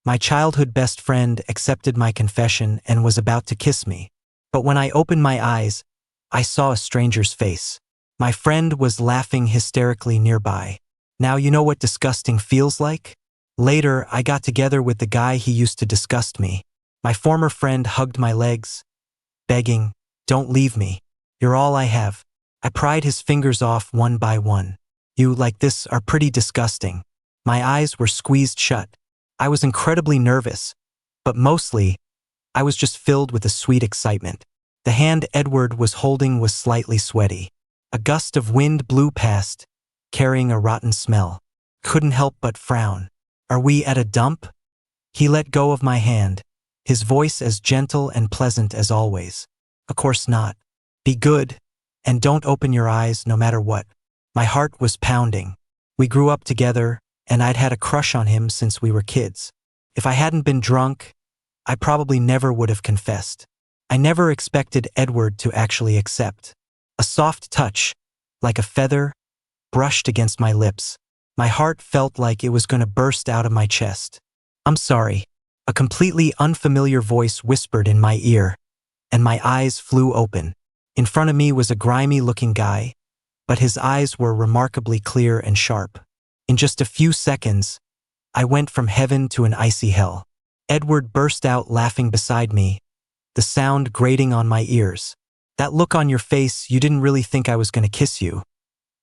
My childhood best friend accepted my confession and was about to kiss me. But when I opened my eyes, I saw a stranger's face. My friend was laughing hysterically nearby. Now you know what disgusting feels like? Later, I got together with the guy he used to disgust me. My former friend hugged my legs, begging, "Don't leave me. You're all I have." I pried his fingers off one by one. "You, like this, are pretty disgusting." My eyes were squeezed shut. I was incredibly nervous, but mostly, I was just filled with a sweet excitement. The hand Edward was holding was slightly sweaty. A gust of wind blew past, carrying a rotten smell. Couldn't help but frown. "Are we at a dump?" He let go of my hand, his voice as gentle and pleasant as always. "Of course not. Be good, and don't open your eyes no matter what." My heart was pounding. We grew up together, and I'd had a crush on him since we were kids. If I hadn't been drunk, I probably never would have confessed. I never expected Edward to actually accept. A soft touch, like a feather, brushed against my lips. My heart felt like it was going to burst out of my chest. "I'm sorry," a completely unfamiliar voice whispered in my ear, and my eyes flew open. In front of me was a grimy-looking guy, but his eyes were remarkably clear and sharp. In just a few seconds, I went from heaven to an icy hell. Edward burst out laughing beside me, the sound grating on my ears. "That look on your face, you didn't really think I was going to kiss you,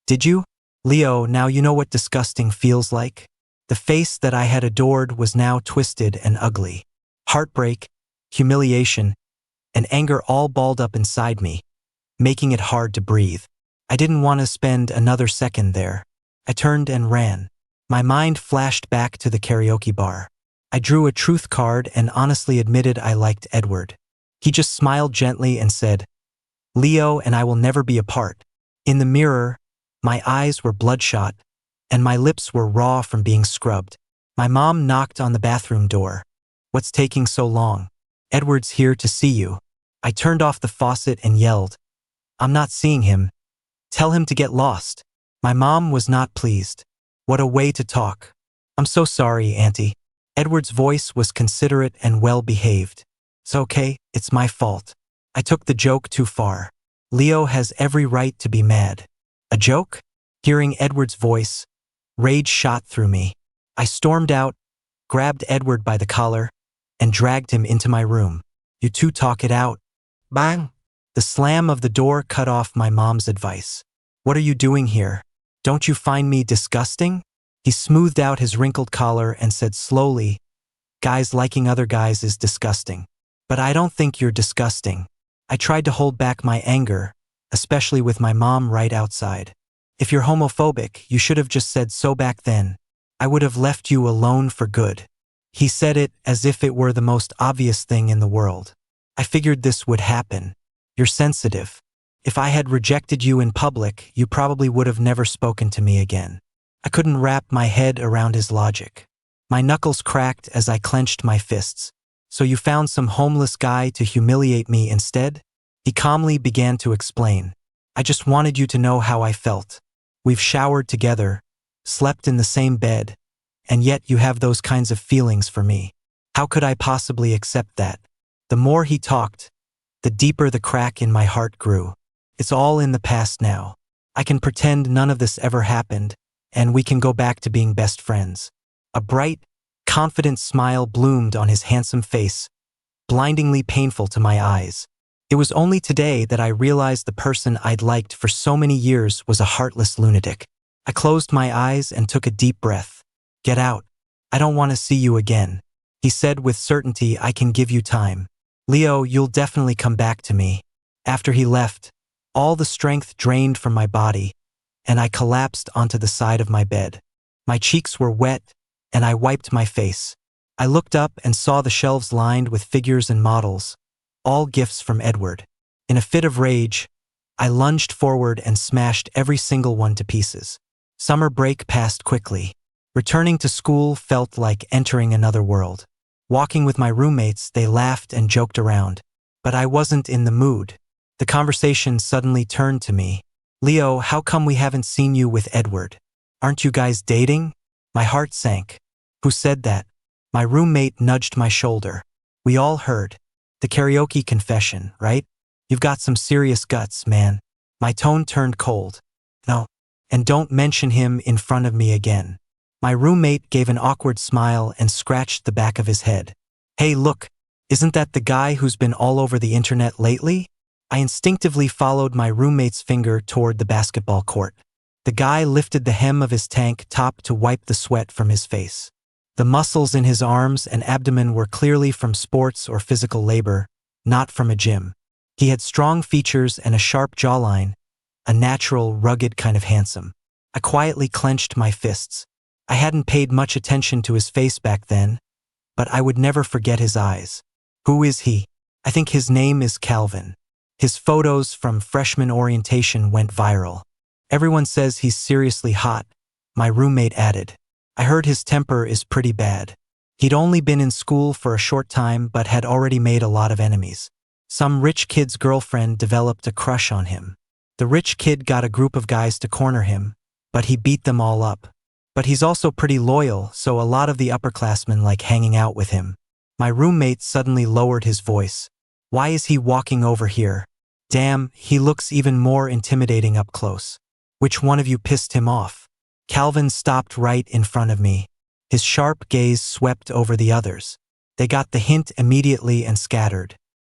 did you? Leo, now you know what disgusting feels like." The face that I had adored was now twisted and ugly. Heartbreak, humiliation, and anger all balled up inside me, making it hard to breathe. I didn't want to spend another second there. I turned and ran. My mind flashed back to the karaoke bar. I drew a truth card and honestly admitted I liked Edward. He just smiled gently and said, "Leo and I will never be apart." In the mirror, my eyes were bloodshot, and my lips were raw from being scrubbed. My mom knocked on the bathroom door. "What's taking so long? Edward's here to see you." I turned off the faucet and yelled, "I'm not seeing him. Tell him to get lost." My mom was not pleased. "What a way to talk." "I'm so sorry, Auntie." Edward's voice was considerate and well-behaved. "It's okay, it's my fault. I took the joke too far. Leo has every right to be mad." "A joke?" Hearing Edward's voice, rage shot through me. I stormed out, grabbed Edward by the collar, and dragged him into my room. "You two talk it out." Bang! The slam of the door cut off my mom's advice. "What are you doing here? Don't you find me disgusting?" He smoothed out his wrinkled collar and said slowly, "Guys liking other guys is disgusting. But I don't think you're disgusting." I tried to hold back my anger, especially with my mom right outside. "If you're homophobic, you should have just said so back then. I would have left you alone for good." He said it as if it were the most obvious thing in the world. "I figured this would happen. You're sensitive. If I had rejected you in public, you probably would have never spoken to me again." I couldn't wrap my head around his logic. My knuckles cracked as I clenched my fists. "So you found some homeless guy to humiliate me instead?" He calmly began to explain. "I just wanted you to know how I felt. We've showered together, slept in the same bed, and yet you have those kinds of feelings for me. How could I possibly accept that?" The more he talked, the deeper the crack in my heart grew. It's all in the past now. I can pretend none of this ever happened, and we can go back to being best friends. A bright, confident smile bloomed on his handsome face, blindingly painful to my eyes. It was only today that I realized the person I'd liked for so many years was a heartless lunatic. I closed my eyes and took a deep breath. "Get out. I don't want to see you again." He said with certainty, "I can give you time. Leo, you'll definitely come back to me." After he left, all the strength drained from my body, and I collapsed onto the side of my bed. My cheeks were wet, and I wiped my face. I looked up and saw the shelves lined with figures and models, all gifts from Edward. In a fit of rage, I lunged forward and smashed every single one to pieces. Summer break passed quickly. Returning to school felt like entering another world. Walking with my roommates, they laughed and joked around. But I wasn't in the mood. The conversation suddenly turned to me. "Leo, how come we haven't seen you with Edward? Aren't you guys dating?" My heart sank. "Who said that?" My roommate nudged my shoulder. We all heard. The karaoke confession, right? You've got some serious guts, man. My tone turned cold. No. And don't mention him in front of me again. My roommate gave an awkward smile and scratched the back of his head. Hey, look, isn't that the guy who's been all over the internet lately? I instinctively followed my roommate's finger toward the basketball court. The guy lifted the hem of his tank top to wipe the sweat from his face. The muscles in his arms and abdomen were clearly from sports or physical labor, not from a gym. He had strong features and a sharp jawline, a natural, rugged kind of handsome. I quietly clenched my fists. I hadn't paid much attention to his face back then, but I would never forget his eyes. Who is he? I think his name is Calvin. His photos from freshman orientation went viral. Everyone says he's seriously hot, my roommate added. I heard his temper is pretty bad. He'd only been in school for a short time but had already made a lot of enemies. Some rich kid's girlfriend developed a crush on him. The rich kid got a group of guys to corner him, but he beat them all up. But he's also pretty loyal, so a lot of the upperclassmen like hanging out with him. My roommate suddenly lowered his voice. Why is he walking over here? Damn, he looks even more intimidating up close. Which one of you pissed him off? Calvin stopped right in front of me. His sharp gaze swept over the others. They got the hint immediately and scattered.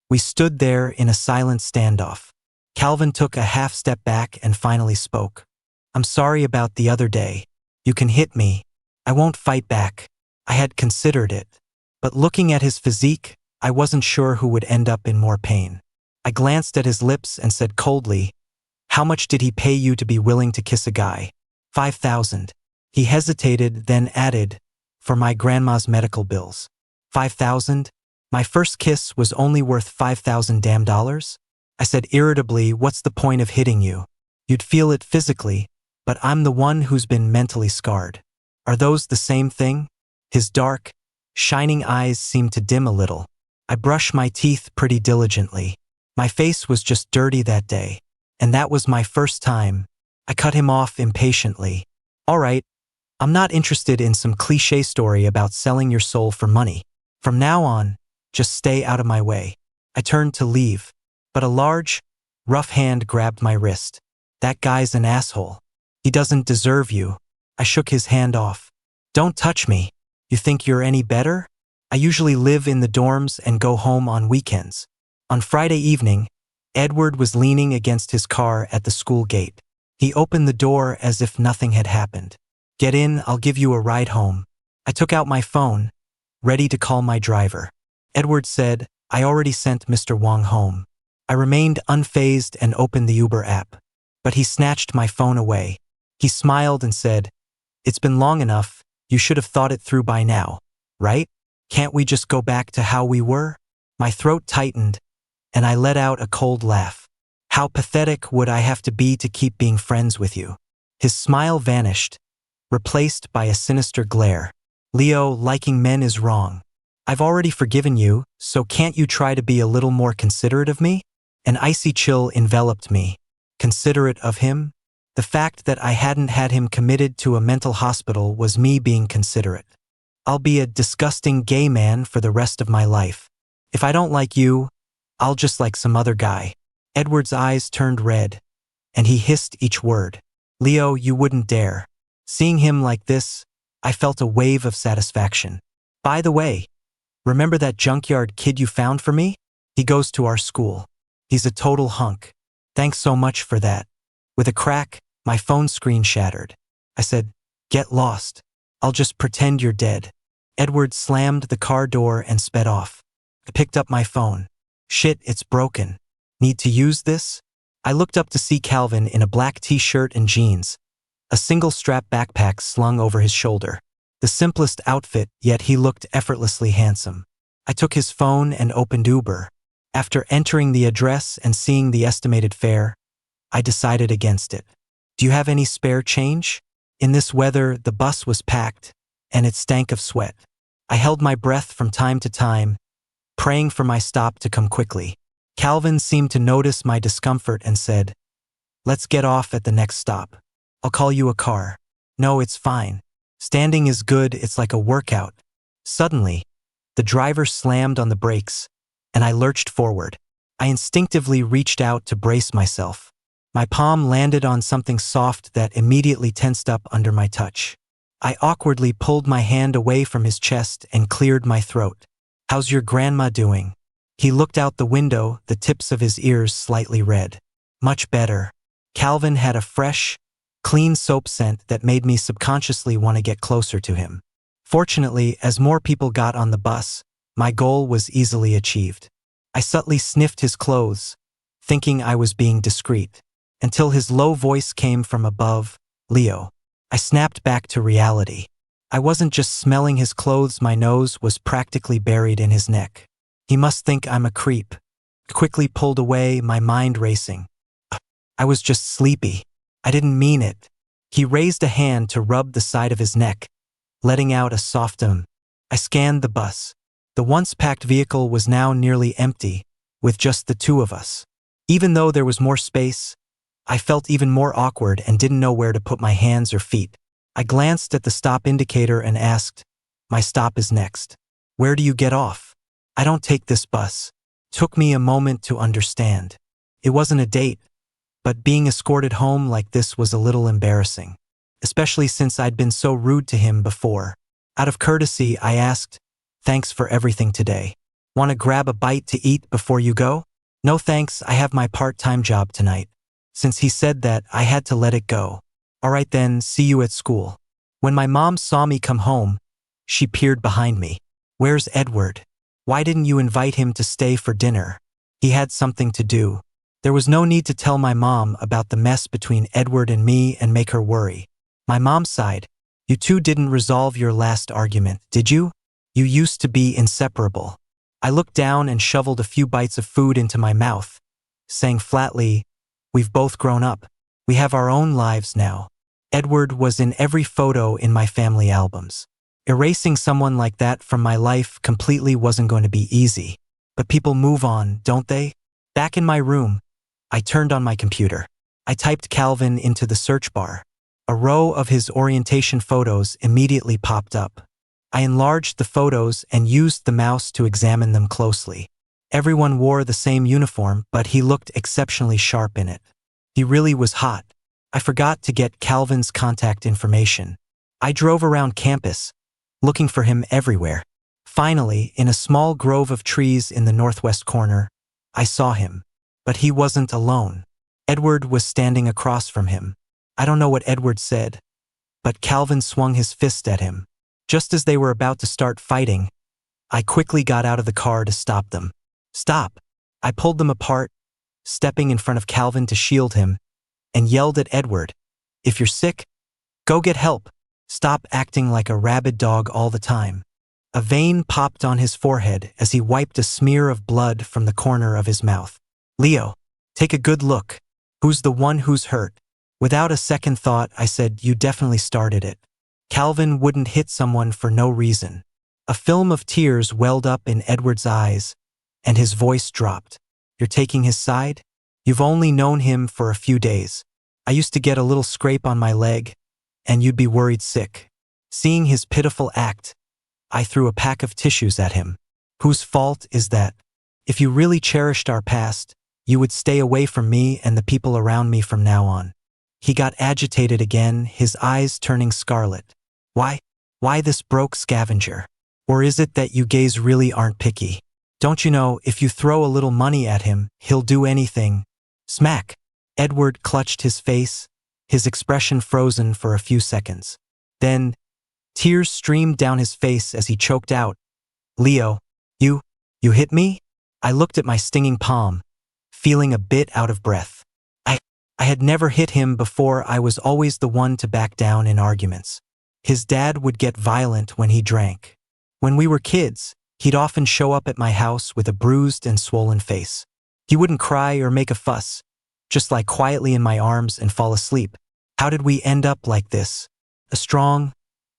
We stood there in a silent standoff. Calvin took a half step back and finally spoke. I'm sorry about the other day. You can hit me. I won't fight back. I had considered it. But looking at his physique, I wasn't sure who would end up in more pain. I glanced at his lips and said coldly, how much did he pay you to be willing to kiss a guy? 5,000. He hesitated, then added, for my grandma's medical bills. 5,000? My first kiss was only worth 5,000 damn dollars? I said irritably, what's the point of hitting you? You'd feel it physically, but I'm the one who's been mentally scarred. Are those the same thing? His dark, shining eyes seemed to dim a little. I brushed my teeth pretty diligently. My face was just dirty that day, and that was my first time. I cut him off impatiently. All right, I'm not interested in some cliché story about selling your soul for money. From now on, just stay out of my way. I turned to leave, but a large, rough hand grabbed my wrist. That guy's an asshole. He doesn't deserve you. I shook his hand off. Don't touch me. You think you're any better? I usually live in the dorms and go home on weekends. On Friday evening, Edward was leaning against his car at the school gate. He opened the door as if nothing had happened. Get in, I'll give you a ride home. I took out my phone, ready to call my driver. Edward said, I already sent Mr. Wong home. I remained unfazed and opened the Uber app. But he snatched my phone away. He smiled and said, it's been long enough, you should have thought it through by now, right? Can't we just go back to how we were? My throat tightened, and I let out a cold laugh. How pathetic would I have to be to keep being friends with you? His smile vanished, replaced by a sinister glare. Leo, liking men is wrong. I've already forgiven you, so can't you try to be a little more considerate of me? An icy chill enveloped me. Considerate of him? The fact that I hadn't had him committed to a mental hospital was me being considerate. I'll be a disgusting gay man for the rest of my life. If I don't like you, I'll just like some other guy. Edward's eyes turned red, and he hissed each word. Leo, you wouldn't dare. Seeing him like this, I felt a wave of satisfaction. By the way, remember that junkyard kid you found for me? He goes to our school. He's a total hunk. Thanks so much for that. With a crack, my phone screen shattered. I said, get lost. I'll just pretend you're dead. Edward slammed the car door and sped off. I picked up my phone. Shit, it's broken. Need to use this? I looked up to see Calvin in a black t-shirt and jeans, a single-strap backpack slung over his shoulder. The simplest outfit, yet he looked effortlessly handsome. I took his phone and opened Uber. After entering the address and seeing the estimated fare, I decided against it. Do you have any spare change? In this weather, the bus was packed, and it stank of sweat. I held my breath from time to time, praying for my stop to come quickly. Calvin seemed to notice my discomfort and said, let's get off at the next stop. I'll call you a car. No, it's fine. Standing is good, it's like a workout. Suddenly, the driver slammed on the brakes, and I lurched forward. I instinctively reached out to brace myself. My palm landed on something soft that immediately tensed up under my touch. I awkwardly pulled my hand away from his chest and cleared my throat. "How's your grandma doing?" He looked out the window, the tips of his ears slightly red. "Much better." Calvin had a fresh, clean soap scent that made me subconsciously want to get closer to him. Fortunately, as more people got on the bus, my goal was easily achieved. I subtly sniffed his clothes, thinking I was being discreet, until his low voice came from above, "Leo." I snapped back to reality. I wasn't just smelling his clothes, my nose was practically buried in his neck. He must think I'm a creep. Quickly pulled away, my mind racing. I was just sleepy. I didn't mean it. He raised a hand to rub the side of his neck, letting out a soft I scanned the bus. The once packed vehicle was now nearly empty, with just the two of us. Even though there was more space, I felt even more awkward and didn't know where to put my hands or feet. I glanced at the stop indicator and asked, "My stop is next. Where do you get off?" "I don't take this bus." Took me a moment to understand. It wasn't a date, but being escorted home like this was a little embarrassing, especially since I'd been so rude to him before. Out of courtesy, I asked, "Thanks for everything today. Want to grab a bite to eat before you go?" "No thanks, I have my part-time job tonight." Since he said that, I had to let it go. "All right then, see you at school." When my mom saw me come home, she peered behind me. "Where's Edward? Why didn't you invite him to stay for dinner?" "He had something to do." There was no need to tell my mom about the mess between Edward and me and make her worry. My mom sighed. "You two didn't resolve your last argument, did you? You used to be inseparable." I looked down and shoveled a few bites of food into my mouth, saying flatly, "We've both grown up. We have our own lives now." Edward was in every photo in my family albums. Erasing someone like that from my life completely wasn't going to be easy. But people move on, don't they? Back in my room, I turned on my computer. I typed Calvin into the search bar. A row of his orientation photos immediately popped up. I enlarged the photos and used the mouse to examine them closely. Everyone wore the same uniform, but he looked exceptionally sharp in it. He really was hot. I forgot to get Calvin's contact information. I drove around campus, looking for him everywhere. Finally, in a small grove of trees in the northwest corner, I saw him. But he wasn't alone. Edward was standing across from him. I don't know what Edward said, but Calvin swung his fist at him. Just as they were about to start fighting, I quickly got out of the car to stop them. "Stop!" I pulled them apart, stepping in front of Calvin to shield him, and yelled at Edward, "If you're sick, go get help. Stop acting like a rabid dog all the time." A vein popped on his forehead as he wiped a smear of blood from the corner of his mouth. "Leo, take a good look. Who's the one who's hurt?" Without a second thought, I said, "You definitely started it." Calvin wouldn't hit someone for no reason. A film of tears welled up in Edward's eyes, and his voice dropped. "You're taking his side? You've only known him for a few days. I used to get a little scrape on my leg, and you'd be worried sick." Seeing his pitiful act, I threw a pack of tissues at him. "Whose fault is that? If you really cherished our past, you would stay away from me and the people around me from now on." He got agitated again, his eyes turning scarlet. Why this broke scavenger? Or is it that you gays really aren't picky? Don't you know, if you throw a little money at him, he'll do anything?" Smack! Edward clutched his face, his expression frozen for a few seconds. Then, tears streamed down his face as he choked out, "Leo, you hit me?" I looked at my stinging palm, feeling a bit out of breath. I had never hit him before. I was always the one to back down in arguments. His dad would get violent when he drank. When we were kids, he'd often show up at my house with a bruised and swollen face. He wouldn't cry or make a fuss, just lie quietly in my arms and fall asleep. How did we end up like this? A strong,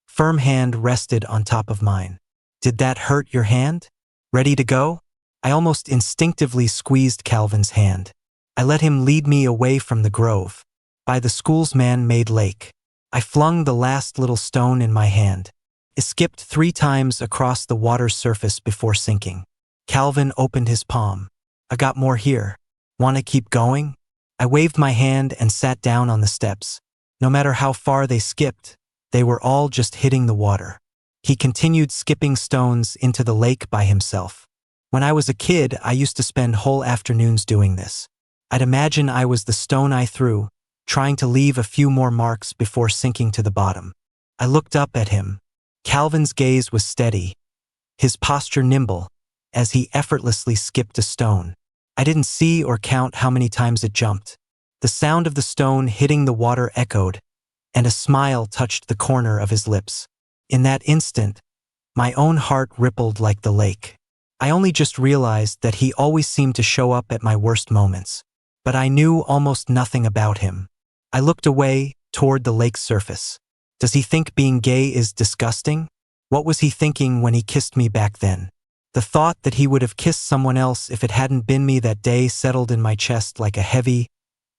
firm hand rested on top of mine. "Did that hurt your hand? Ready to go?" I almost instinctively squeezed Calvin's hand. I let him lead me away from the grove, by the school's man-made lake. I flung the last little stone in my hand. It skipped 3 times across the water's surface before sinking. Calvin opened his palm. I got more here. Wanna keep going? I waved my hand and sat down on the steps. No matter how far they skipped, they were all just hitting the water. He continued skipping stones into the lake by himself. When I was a kid, I used to spend whole afternoons doing this. I'd imagine I was the stone I threw, trying to leave a few more marks before sinking to the bottom. I looked up at him. Calvin's gaze was steady, his posture nimble, as he effortlessly skipped a stone. I didn't see or count how many times it jumped. The sound of the stone hitting the water echoed, and a smile touched the corner of his lips. In that instant, my own heart rippled like the lake. I only just realized that he always seemed to show up at my worst moments. But I knew almost nothing about him. I looked away, toward the lake's surface. Does he think being gay is disgusting? What was he thinking when he kissed me back then? The thought that he would have kissed someone else if it hadn't been me that day settled in my chest like a heavy,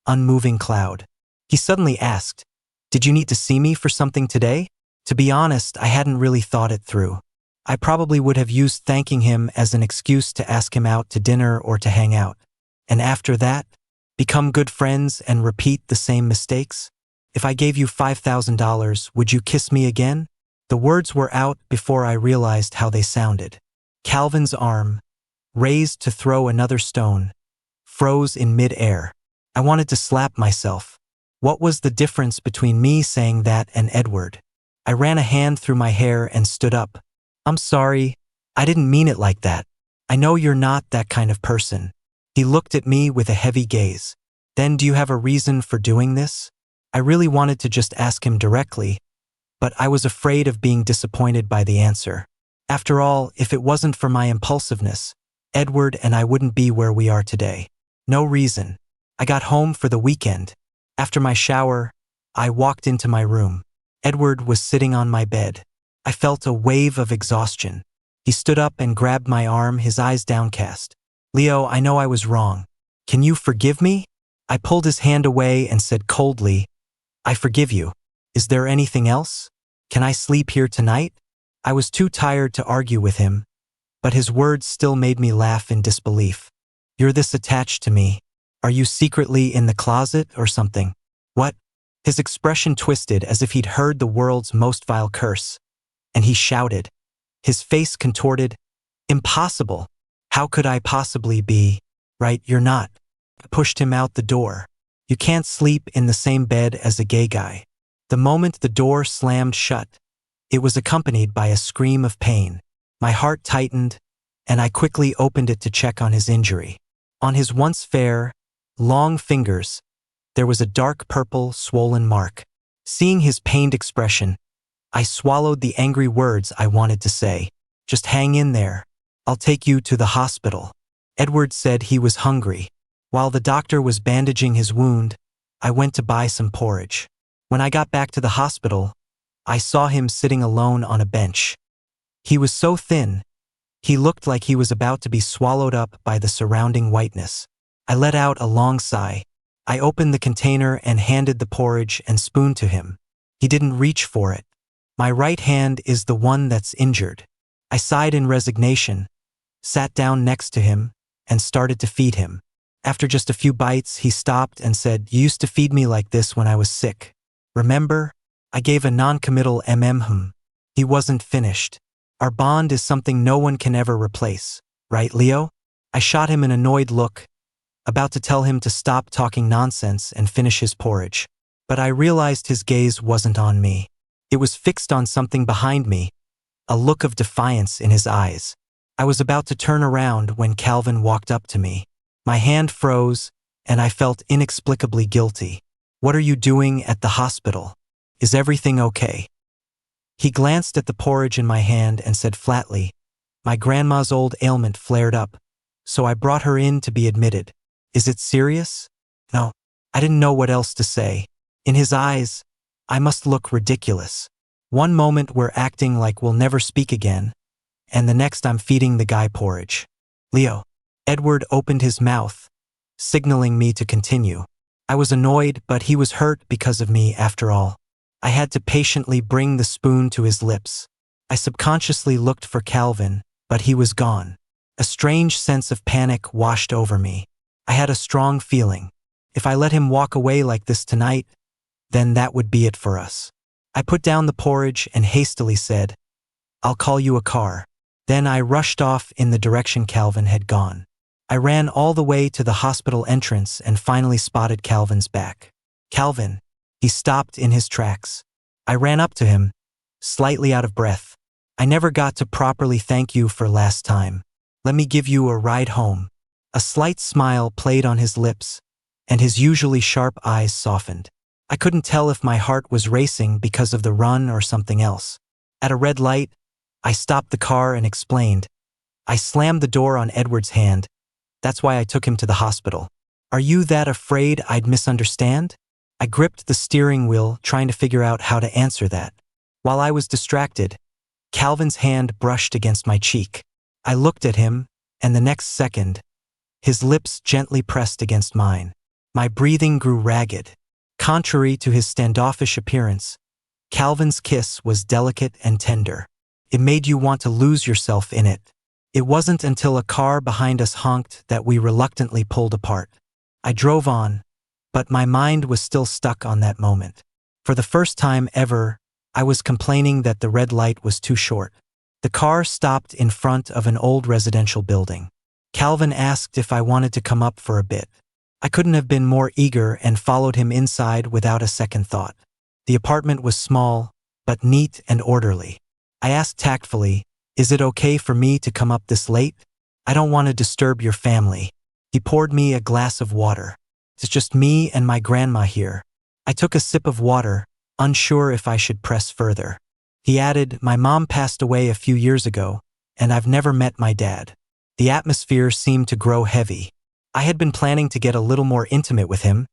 unmoving cloud. He suddenly asked, "Did you need to see me for something today?" To be honest, I hadn't really thought it through. I probably would have used thanking him as an excuse to ask him out to dinner or to hang out. And after that, become good friends and repeat the same mistakes? If I gave you $5,000, would you kiss me again? The words were out before I realized how they sounded. Calvin's arm, raised to throw another stone, froze in mid-air. I wanted to slap myself. What was the difference between me saying that and Edward? I ran a hand through my hair and stood up. "I'm sorry. I didn't mean it like that. I know you're not that kind of person." He looked at me with a heavy gaze. "Then do you have a reason for doing this?" I really wanted to just ask him directly, but I was afraid of being disappointed by the answer. After all, if it wasn't for my impulsiveness, Edward and I wouldn't be where we are today. No reason. I got home for the weekend. After my shower, I walked into my room. Edward was sitting on my bed. I felt a wave of exhaustion. He stood up and grabbed my arm, his eyes downcast. "Leo, I know I was wrong. Can you forgive me?" I pulled his hand away and said coldly, "I forgive you. Is there anything else? Can I sleep here tonight?" I was too tired to argue with him, but his words still made me laugh in disbelief. "You're this attached to me. Are you secretly in the closet or something?" "What?" His expression twisted as if he'd heard the world's most vile curse, and he shouted. His face contorted. "Impossible. How could I possibly be? Right, you're not." I pushed him out the door. "You can't sleep in the same bed as a gay guy." The moment the door slammed shut, it was accompanied by a scream of pain. My heart tightened, and I quickly opened it to check on his injury. On his once fair, long fingers, there was a dark purple, swollen mark. Seeing his pained expression, I swallowed the angry words I wanted to say. "Just hang in there. I'll take you to the hospital." Edward said he was hungry. While the doctor was bandaging his wound, I went to buy some porridge. When I got back to the hospital, I saw him sitting alone on a bench. He was so thin, he looked like he was about to be swallowed up by the surrounding whiteness. I let out a long sigh. I opened the container and handed the porridge and spoon to him. He didn't reach for it. "My right hand is the one that's injured." I sighed in resignation, sat down next to him, and started to feed him. After just a few bites, he stopped and said, "You used to feed me like this when I was sick. Remember?" I gave a non-committal mm. He wasn't finished. "Our bond is something no one can ever replace. Right, Leo?" I shot him an annoyed look, about to tell him to stop talking nonsense and finish his porridge. But I realized his gaze wasn't on me. It was fixed on something behind me, a look of defiance in his eyes. I was about to turn around when Calvin walked up to me. My hand froze, and I felt inexplicably guilty. "What are you doing at the hospital? Is everything okay?" He glanced at the porridge in my hand and said flatly, "My grandma's old ailment flared up, so I brought her in to be admitted." "Is it serious?" "No." I didn't know what else to say. In his eyes, I must look ridiculous. One moment we're acting like we'll never speak again, and the next I'm feeding the guy porridge. "Leo." Edward opened his mouth, signaling me to continue. I was annoyed, but he was hurt because of me after all. I had to patiently bring the spoon to his lips. I subconsciously looked for Calvin, but he was gone. A strange sense of panic washed over me. I had a strong feeling. If I let him walk away like this tonight, then that would be it for us. I put down the porridge and hastily said, "I'll call you a car." Then I rushed off in the direction Calvin had gone. I ran all the way to the hospital entrance and finally spotted Calvin's back. "Calvin." He stopped in his tracks. I ran up to him, slightly out of breath. "I never got to properly thank you for last time. Let me give you a ride home." A slight smile played on his lips, and his usually sharp eyes softened. I couldn't tell if my heart was racing because of the run or something else. At a red light, I stopped the car and explained. I slammed the door on Edward's hand. That's why I took him to the hospital. "Are you that afraid I'd misunderstand?" I gripped the steering wheel, trying to figure out how to answer that. While I was distracted, Calvin's hand brushed against my cheek. I looked at him, and the next second, his lips gently pressed against mine. My breathing grew ragged. Contrary to his standoffish appearance, Calvin's kiss was delicate and tender. It made you want to lose yourself in it. It wasn't until a car behind us honked that we reluctantly pulled apart. I drove on, but my mind was still stuck on that moment. For the first time ever, I was complaining that the red light was too short. The car stopped in front of an old residential building. Calvin asked if I wanted to come up for a bit. I couldn't have been more eager and followed him inside without a second thought. The apartment was small, but neat and orderly. I asked tactfully, "Is it okay for me to come up this late? I don't want to disturb your family." He poured me a glass of water. "It's just me and my grandma here." I took a sip of water, unsure if I should press further. He added, "My mom passed away a few years ago, and I've never met my dad." The atmosphere seemed to grow heavy. I had been planning to get a little more intimate with him,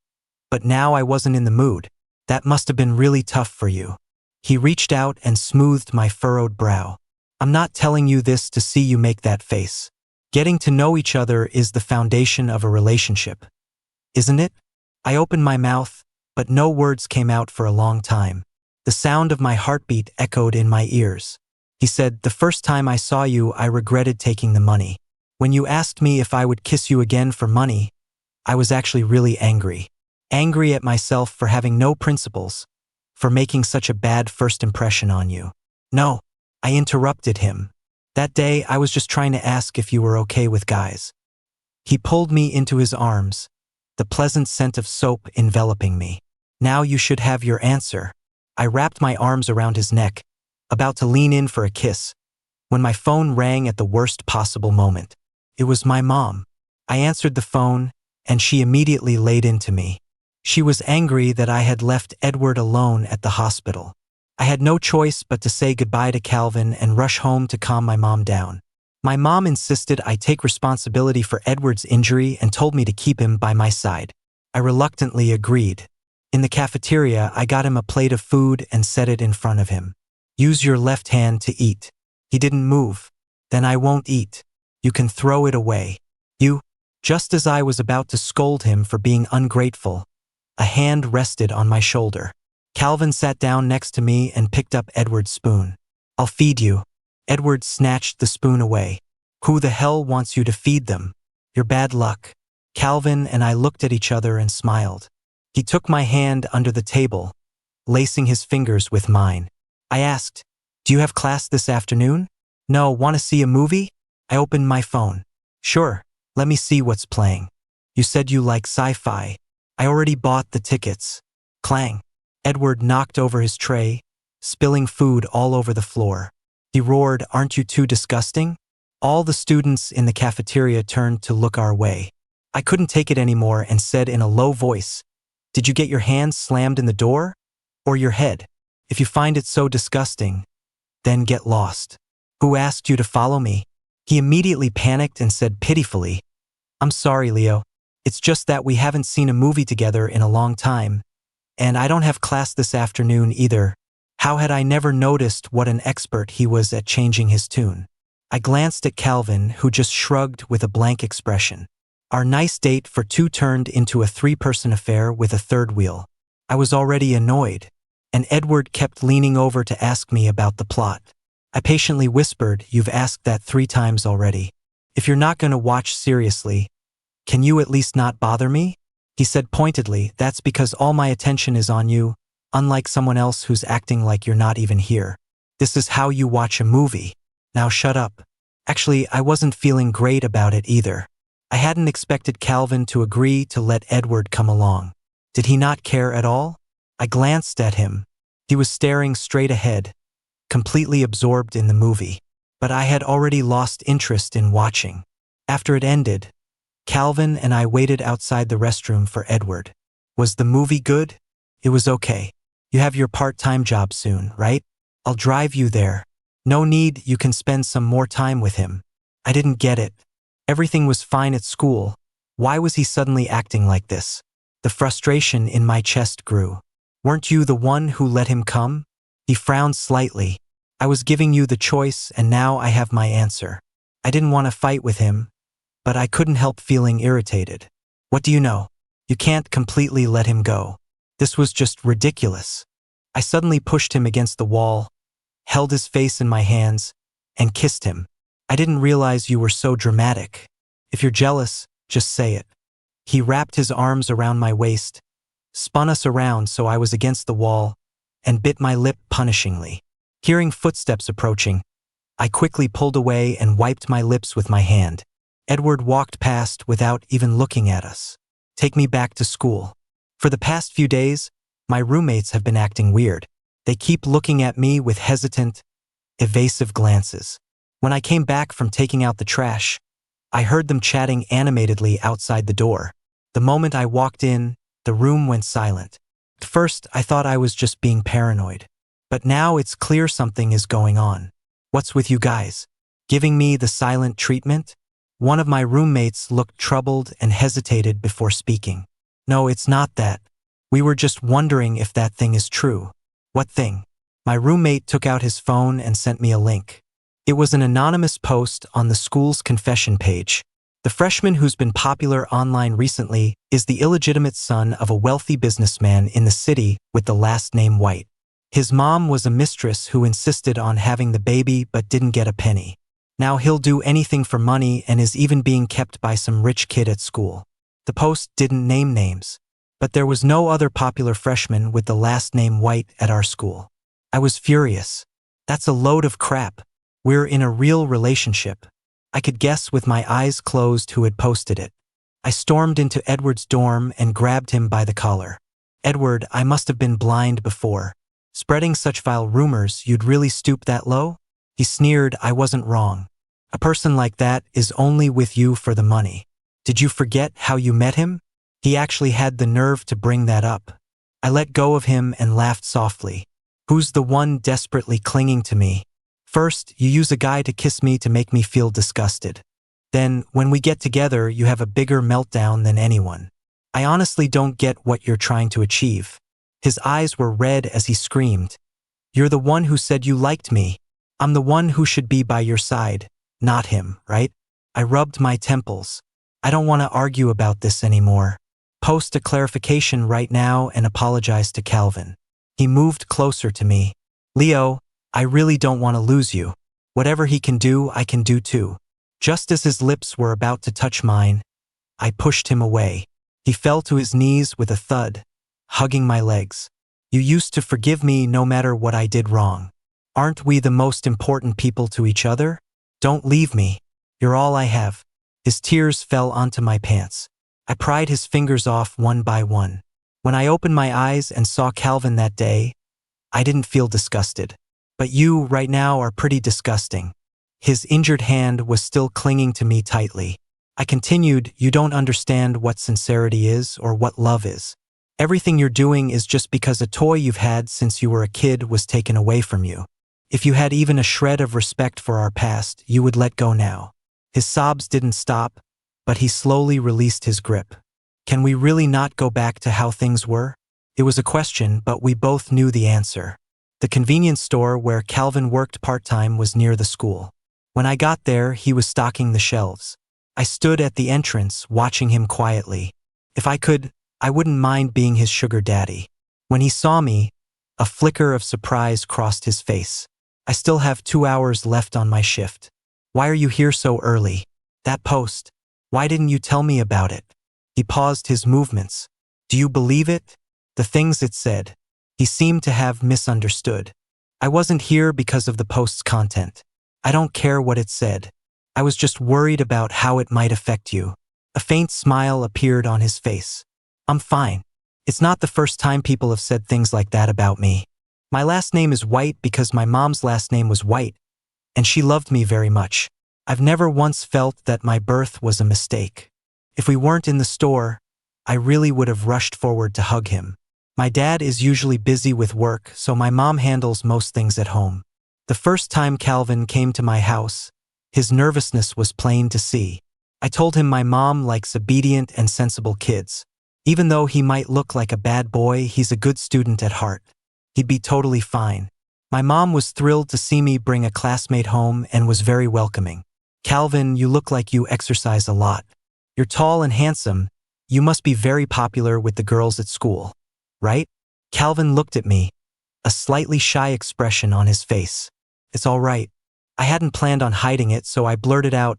but now I wasn't in the mood. "That must have been really tough for you." He reached out and smoothed my furrowed brow. "I'm not telling you this to see you make that face. Getting to know each other is the foundation of a relationship, isn't it?" I opened my mouth, but no words came out for a long time. The sound of my heartbeat echoed in my ears. He said, "The first time I saw you, I regretted taking the money. When you asked me if I would kiss you again for money, I was actually really angry. Angry at myself for having no principles, for making such a bad first impression on you." "No," I interrupted him. "That day, I was just trying to ask if you were okay with guys." He pulled me into his arms, the pleasant scent of soap enveloping me. "Now you should have your answer." I wrapped my arms around his neck, about to lean in for a kiss, when my phone rang at the worst possible moment. It was my mom. I answered the phone, and she immediately laid into me. She was angry that I had left Edward alone at the hospital. I had no choice but to say goodbye to Calvin and rush home to calm my mom down. My mom insisted I take responsibility for Edward's injury and told me to keep him by my side. I reluctantly agreed. In the cafeteria, I got him a plate of food and set it in front of him. "Use your left hand to eat." He didn't move. "Then I won't eat. You can throw it away." "You?" Just as I was about to scold him for being ungrateful, a hand rested on my shoulder. Calvin sat down next to me and picked up Edward's spoon. "I'll feed you." Edward snatched the spoon away. "Who the hell wants you to feed them? You're bad luck." Calvin and I looked at each other and smiled. He took my hand under the table, lacing his fingers with mine. I asked, "Do you have class this afternoon?" "No, want to see a movie?" I opened my phone. "Sure, let me see what's playing." "You said you like sci-fi." "I already bought the tickets." Clang. Edward knocked over his tray, spilling food all over the floor. He roared, "Aren't you too disgusting?" All the students in the cafeteria turned to look our way. I couldn't take it anymore and said in a low voice, "Did you get your hands slammed in the door? Or your head? If you find it so disgusting, then get lost." "Who asked you to follow me?" He immediately panicked and said pitifully, "I'm sorry, Leo. It's just that we haven't seen a movie together in a long time, and I don't have class this afternoon either." How had I never noticed what an expert he was at changing his tune? I glanced at Calvin, who just shrugged with a blank expression. Our nice date for two turned into a three-person affair with a third wheel. I was already annoyed, and Edward kept leaning over to ask me about the plot. I patiently whispered, "You've asked that 3 times already. If you're not gonna watch seriously, can you at least not bother me?" He said pointedly, "That's because all my attention is on you, unlike someone else who's acting like you're not even here. This is how you watch a movie. Now shut up." Actually, I wasn't feeling great about it either. I hadn't expected Calvin to agree to let Edward come along. Did he not care at all? I glanced at him. He was staring straight ahead, completely absorbed in the movie. But I had already lost interest in watching. After it ended, Calvin and I waited outside the restroom for Edward. Was the movie good? It was okay. You have your part-time job soon, right? I'll drive you there. No need, you can spend some more time with him. I didn't get it. Everything was fine at school. Why was he suddenly acting like this? The frustration in my chest grew. Weren't you the one who let him come? He frowned slightly. I was giving you the choice and now I have my answer. I didn't want to fight with him, but I couldn't help feeling irritated. What do you know? You can't completely let him go. This was just ridiculous. I suddenly pushed him against the wall, held his face in my hands, and kissed him. I didn't realize you were so dramatic. If you're jealous, just say it. He wrapped his arms around my waist, spun us around so I was against the wall, and bit my lip punishingly. Hearing footsteps approaching, I quickly pulled away and wiped my lips with my hand. Edward walked past without even looking at us. Take me back to school. For the past few days, my roommates have been acting weird. They keep looking at me with hesitant, evasive glances. When I came back from taking out the trash, I heard them chatting animatedly outside the door. The moment I walked in, the room went silent. At first, I thought I was just being paranoid. But now it's clear something is going on. What's with you guys? Giving me the silent treatment? One of my roommates looked troubled and hesitated before speaking. No, it's not that. We were just wondering if that thing is true. What thing? My roommate took out his phone and sent me a link. It was an anonymous post on the school's confession page. The freshman who's been popular online recently is the illegitimate son of a wealthy businessman in the city with the last name White. His mom was a mistress who insisted on having the baby but didn't get a penny. Now he'll do anything for money and is even being kept by some rich kid at school. The post didn't name names, but there was no other popular freshman with the last name White at our school. I was furious. That's a load of crap. We're in a real relationship. I could guess with my eyes closed who had posted it. I stormed into Edward's dorm and grabbed him by the collar. Edward, I must have been blind before. Spreading such vile rumors, you'd really stoop that low? He sneered. I wasn't wrong. A person like that is only with you for the money. Did you forget how you met him? He actually had the nerve to bring that up. I let go of him and laughed softly. Who's the one desperately clinging to me? First, you use a guy to kiss me to make me feel disgusted. Then, when we get together, you have a bigger meltdown than anyone. I honestly don't get what you're trying to achieve. His eyes were red as he screamed. You're the one who said you liked me. I'm the one who should be by your side, not him, right? I rubbed my temples. I don't want to argue about this anymore. Post a clarification right now and apologize to Calvin. He moved closer to me. Leo, I really don't want to lose you. Whatever he can do, I can do too. Just as his lips were about to touch mine, I pushed him away. He fell to his knees with a thud, hugging my legs. You used to forgive me no matter what I did wrong. Aren't we the most important people to each other? Don't leave me. You're all I have. His tears fell onto my pants. I pried his fingers off one by one. When I opened my eyes and saw Calvin that day, I didn't feel disgusted. But you, right now, are pretty disgusting. His injured hand was still clinging to me tightly. I continued, you don't understand what sincerity is or what love is. Everything you're doing is just because a toy you've had since you were a kid was taken away from you. If you had even a shred of respect for our past, you would let go now. His sobs didn't stop, but he slowly released his grip. Can we really not go back to how things were? It was a question, but we both knew the answer. The convenience store where Calvin worked part-time was near the school. When I got there, he was stocking the shelves. I stood at the entrance, watching him quietly. If I could, I wouldn't mind being his sugar daddy. When he saw me, a flicker of surprise crossed his face. I still have 2 hours left on my shift. Why are you here so early? That post. Why didn't you tell me about it? He paused his movements. Do you believe it? The things it said. He seemed to have misunderstood. I wasn't here because of the post's content. I don't care what it said. I was just worried about how it might affect you. A faint smile appeared on his face. I'm fine. It's not the first time people have said things like that about me. My last name is White because my mom's last name was White, and she loved me very much. I've never once felt that my birth was a mistake. If we weren't in the store, I really would have rushed forward to hug him. My dad is usually busy with work, so my mom handles most things at home. The first time Calvin came to my house, his nervousness was plain to see. I told him my mom likes obedient and sensible kids. Even though he might look like a bad boy, he's a good student at heart. He'd be totally fine. My mom was thrilled to see me bring a classmate home and was very welcoming. Calvin, you look like you exercise a lot. You're tall and handsome. You must be very popular with the girls at school, right? Calvin looked at me, a slightly shy expression on his face. It's all right. I hadn't planned on hiding it, so I blurted out,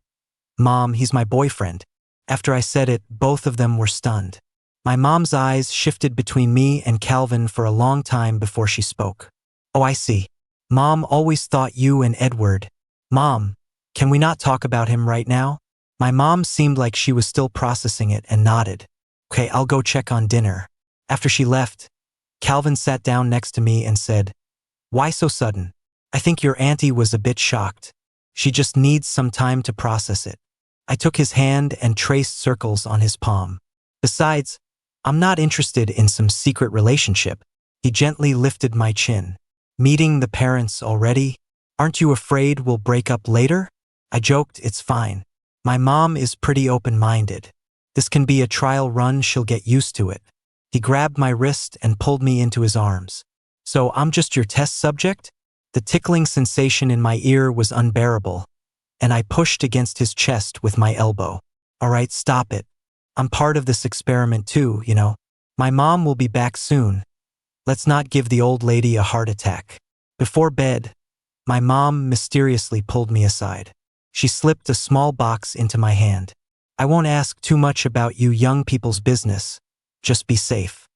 Mom, he's my boyfriend. After I said it, both of them were stunned. My mom's eyes shifted between me and Calvin for a long time before she spoke. Oh, I see. Mom always thought you and Edward. Mom, can we not talk about him right now? My mom seemed like she was still processing it and nodded. Okay, I'll go check on dinner. After she left, Calvin sat down next to me and said, Why so sudden? I think your auntie was a bit shocked. She just needs some time to process it. I took his hand and traced circles on his palm. Besides, I'm not interested in some secret relationship. He gently lifted my chin. Meeting the parents already? Aren't you afraid we'll break up later? I joked, it's fine. My mom is pretty open-minded. This can be a trial run, she'll get used to it. He grabbed my wrist and pulled me into his arms. So I'm just your test subject? The tickling sensation in my ear was unbearable, and I pushed against his chest with my elbow. All right, stop it. I'm part of this experiment too, you know. My mom will be back soon. Let's not give the old lady a heart attack. Before bed, my mom mysteriously pulled me aside. She slipped a small box into my hand. I won't ask too much about you young people's business. Just be safe.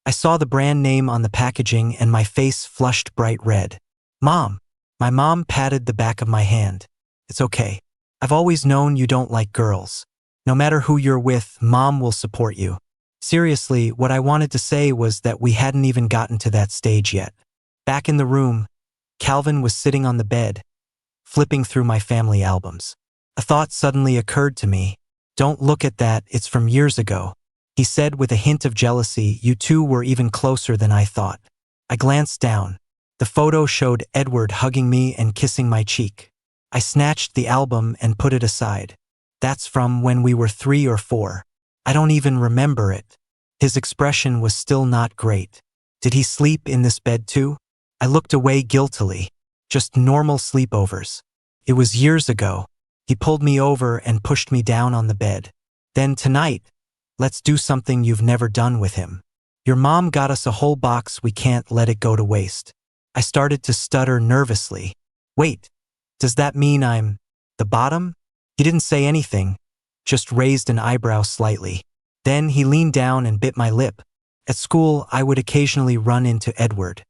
I saw the brand name on the packaging and my face flushed bright red. Mom! My mom patted the back of my hand. It's okay. I've always known you don't like girls. No matter who you're with, Mom will support you. Seriously, what I wanted to say was that we hadn't even gotten to that stage yet. Back in the room, Calvin was sitting on the bed, flipping through my family albums. A thought suddenly occurred to me. Don't look at that, it's from years ago. He said with a hint of jealousy, you two were even closer than I thought. I glanced down. The photo showed Edward hugging me and kissing my cheek. I snatched the album and put it aside. That's from when we were 3 or 4. I don't even remember it. His expression was still not great. Did he sleep in this bed too? I looked away guiltily. Just normal sleepovers. It was years ago. He pulled me over and pushed me down on the bed. Then tonight, let's do something you've never done with him. Your mom got us a whole box, we can't let it go to waste. I started to stutter nervously. Wait, does that mean I'm the bottom? He didn't say anything, just raised an eyebrow slightly. Then he leaned down and bit my lip. At school, I would occasionally run into Edward.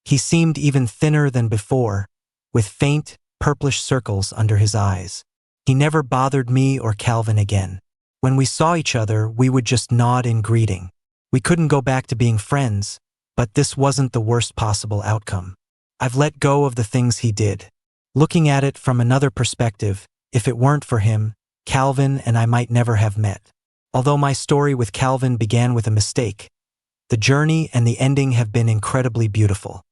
He seemed even thinner than before, with faint, purplish circles under his eyes. He never bothered me or Calvin again. When we saw each other, we would just nod in greeting. We couldn't go back to being friends, but this wasn't the worst possible outcome. I've let go of the things he did. Looking at it from another perspective, if it weren't for him, Calvin and I might never have met. Although my story with Calvin began with a mistake, the journey and the ending have been incredibly beautiful.